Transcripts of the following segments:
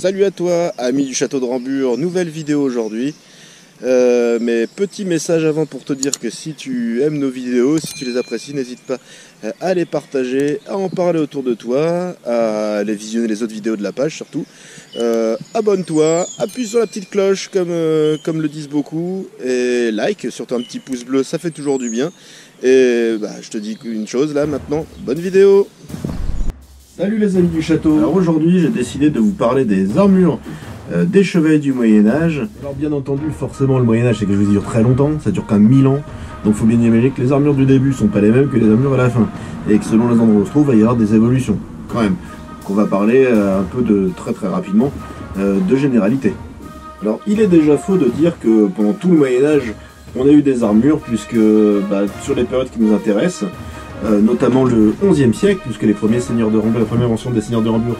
Salut à toi, ami du château de Rambure, nouvelle vidéo aujourd'hui. Mais petit message avant pour te dire que si tu aimes nos vidéos, si tu les apprécies, n'hésite pas à les partager, à en parler autour de toi, à aller visionner les autres vidéos de la page surtout. Abonne-toi, appuie sur la petite cloche comme le disent beaucoup, et like, surtout un petit pouce bleu, ça fait toujours du bien. Et je te dis une chose là maintenant, bonne vidéo. Salut les amis du château. Alors aujourd'hui j'ai décidé de vous parler des armures des chevaliers du Moyen-Âge. Alors bien entendu, forcément le Moyen-Âge c'est quelque chose qui dure très longtemps, ça dure quand même 1000 ans. Donc faut bien imaginer que les armures du début sont pas les mêmes que les armures à la fin. Et que selon les endroits où on se trouve, il va y avoir des évolutions quand même. Donc on va parler un peu de très rapidement de généralité. Alors il est déjà faux de dire que pendant tout le Moyen-Âge on a eu des armures, puisque sur les périodes qui nous intéressent, notamment le XIe siècle, puisque les premiers seigneurs de Rambure, la première mention des seigneurs de Rambure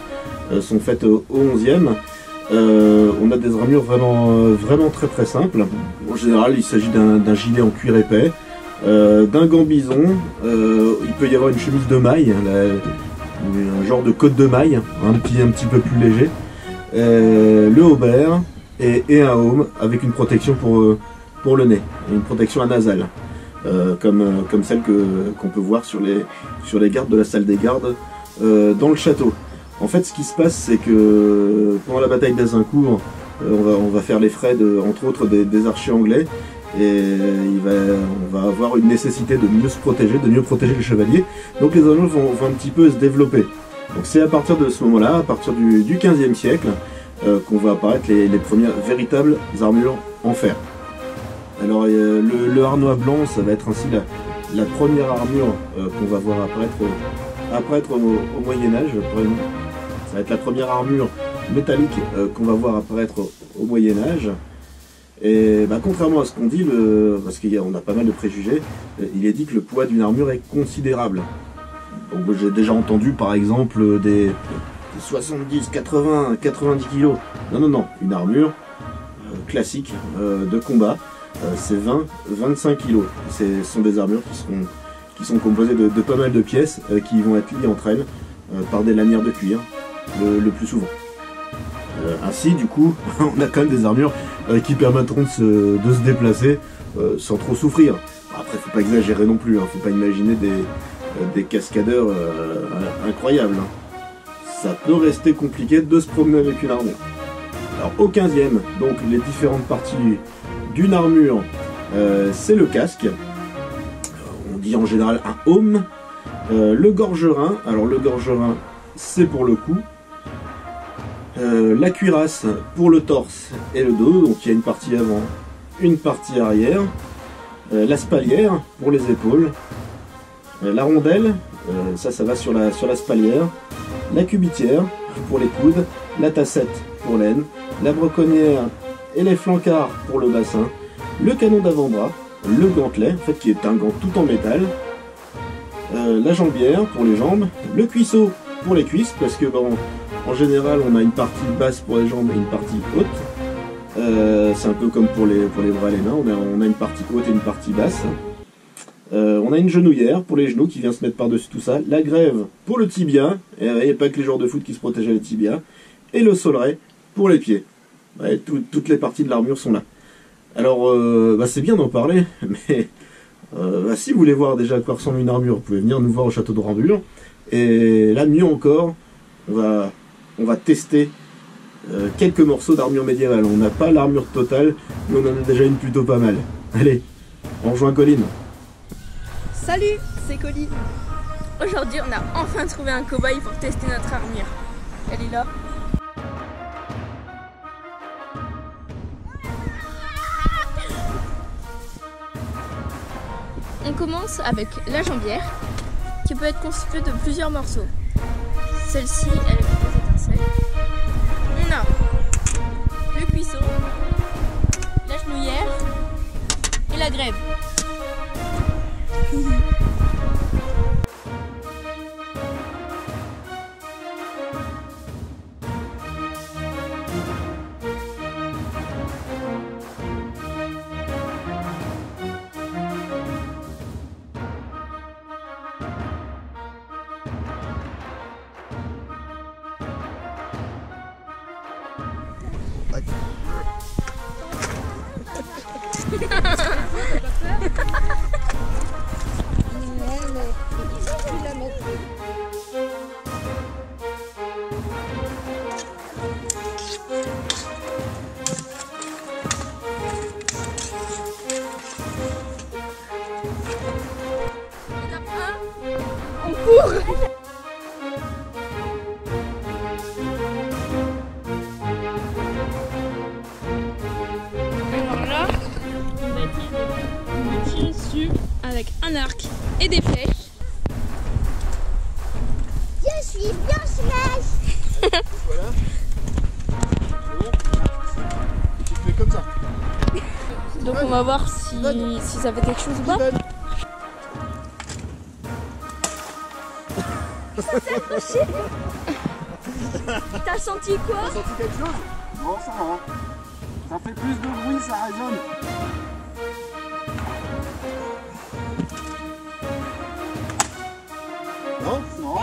sont faites au XIe. On a des armures vraiment très simples. En général, il s'agit d'un gilet en cuir épais, d'un gambison, il peut y avoir une chemise de maille, un genre de côte de maille, un petit peu plus léger, le haubert et un aume avec une protection pour le nez, une protection nasale. Comme celle qu'on peut voir sur les gardes de la salle des gardes dans le château. En fait, ce qui se passe, c'est que pendant la bataille d'Azincourt, on va faire les frais, entre autres, des archers anglais, et on va avoir une nécessité de mieux se protéger, de mieux protéger les chevaliers. Donc les armures vont un petit peu se développer. Donc c'est à partir de ce moment-là, à partir du XVe siècle, qu'on va apparaître les premières véritables armures en fer. Alors le harnois blanc, ça va être ainsi la première armure qu'on va voir apparaître au Moyen-Âge. Ça va être la première armure métallique qu'on va voir apparaître au Moyen-Âge. Et contrairement à ce qu'on dit, parce qu'on a pas mal de préjugés, il est dit que le poids d'une armure est considérable. Donc j'ai déjà entendu par exemple des 70, 80, 90 kg. Non, une armure classique de combat. C'est 20-25 kg. Ce sont des armures qui sont composées de pas mal de pièces qui vont être liées entre elles par des lanières de cuir, le plus souvent. Ainsi, du coup, on a quand même des armures qui permettront de se déplacer sans trop souffrir. Après, faut pas exagérer non plus, faut pas imaginer des cascadeurs incroyables. Ça peut rester compliqué de se promener avec une armure. Alors, au 15e, donc les différentes parties d'une armure, c'est le casque, on dit en général un aume, le gorgerin, alors le gorgerin c'est pour le cou, la cuirasse pour le torse et le dos, donc il y a une partie avant, une partie arrière, la spalière pour les épaules, la rondelle, ça va sur la spalière, la cubitière pour les coudes, la tassette pour l'aine, la breconnière et les flancards pour le bassin, le canon d'avant-bras, le gantelet, en fait qui est un gant tout en métal, la jambière pour les jambes, le cuisseau pour les cuisses, parce que en général on a une partie basse pour les jambes et une partie haute. C'est un peu comme pour les bras et les mains, on a une partie haute et une partie basse. On a une genouillère pour les genoux qui vient se mettre par-dessus tout ça, la grève pour le tibia, et il n'y a pas que les joueurs de foot qui se protègent les tibias, et le soleret pour les pieds. Ouais, toutes les parties de l'armure sont là. Alors, c'est bien d'en parler, mais si vous voulez voir déjà à quoi ressemble une armure, vous pouvez venir nous voir au château de Rambure. Et là, mieux encore, on va tester quelques morceaux d'armure médiévale. On n'a pas l'armure totale, mais on en a déjà une plutôt pas mal. Allez, on rejoint Colline. Salut, c'est Colline. Aujourd'hui, on a enfin trouvé un cobaye pour tester notre armure. Elle est là. On commence avec la jambière, qui peut être constituée de plusieurs morceaux. Celle-ci, elle est composée d'un seul. On a le cuisseau, la genouillère et la grève. Ouais. On court. Alors là, on va tirer dessus avec un arc et des flèches. Je suis Blanche-Neige. Voilà. C'est bon. Et tu fais comme ça. Donc on va voir si ça fait quelque chose ou pas. T'as senti quoi? T'as senti quelque chose? Bon, ça va. Ça fait plus de bruit, ça résonne. Non? Non.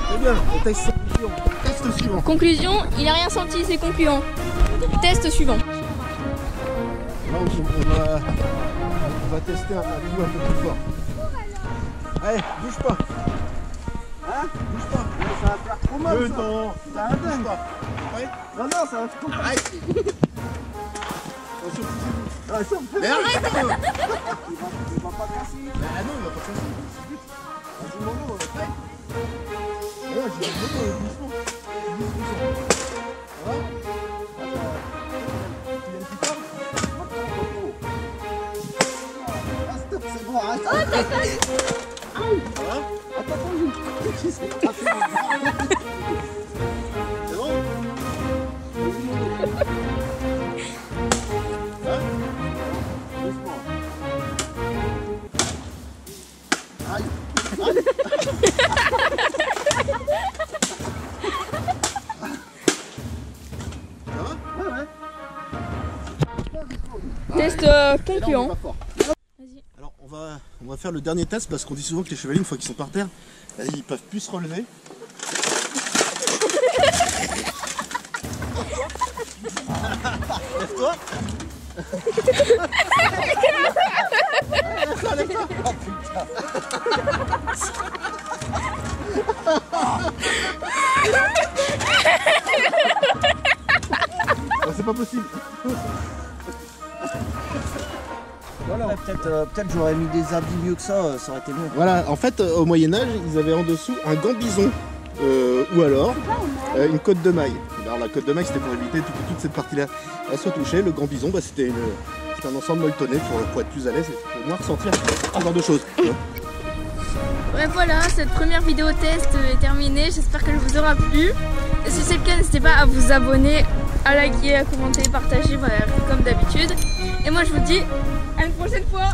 Très bien, on teste suivant. Test suivant. Conclusion, il n'a rien senti, c'est concluant. Test suivant. Là, on va tester un coup un peu plus fort. Allez, bouge pas. Hein? Bouge pas. Ça va faire trop mal. Ça. Non, Ça va dingue. pas. Ouais. Non, non, ça va trop mal. Arrête. Attention, poussez-vous. Ah, ça me fait Mais mal. arrête. Il va pas casser. Ah non, il va pas casser. C'est but. Vas-y, mollo, ouais. Ah non, j'ai dit mollo, doucement. Doucement. Ça va? Tu viens plus tard? Ah, stop, c'est bon, arrête. Oh, t'as pas. Ça va? Attends, j'ai une c'est pas fait. C'est bon? Hein? Doucement. Aïe. Ça va? Ouais, ouais. Test Et là, on concluant. va fort. Vas-y. Alors on va faire le dernier test parce qu'on dit souvent que les chevaliers une fois qu'ils sont par terre, ils peuvent plus se relever. Lève-toi. Lève-toi. Oh putain. Oh, c'est pas possible. Voilà, peut-être j'aurais mis des habits mieux que ça, ça aurait été mieux. Voilà, en fait, au Moyen-Âge, ils avaient en dessous un gant bison ou alors une côte de maille. Alors, la côte de maille, c'était pour éviter toute cette partie-là à se toucher. Le gant bison, bah, c'était un ensemble molletonné pour être plus à l'aise et pour moins ressentir ce genre de choses. Bref, voilà, cette première vidéo test est terminée. J'espère qu'elle vous aura plu. Et si c'est le cas, n'hésitez pas à vous abonner, à liker, à commenter, partager, voilà, comme d'habitude. Et moi, je vous dis à une prochaine fois.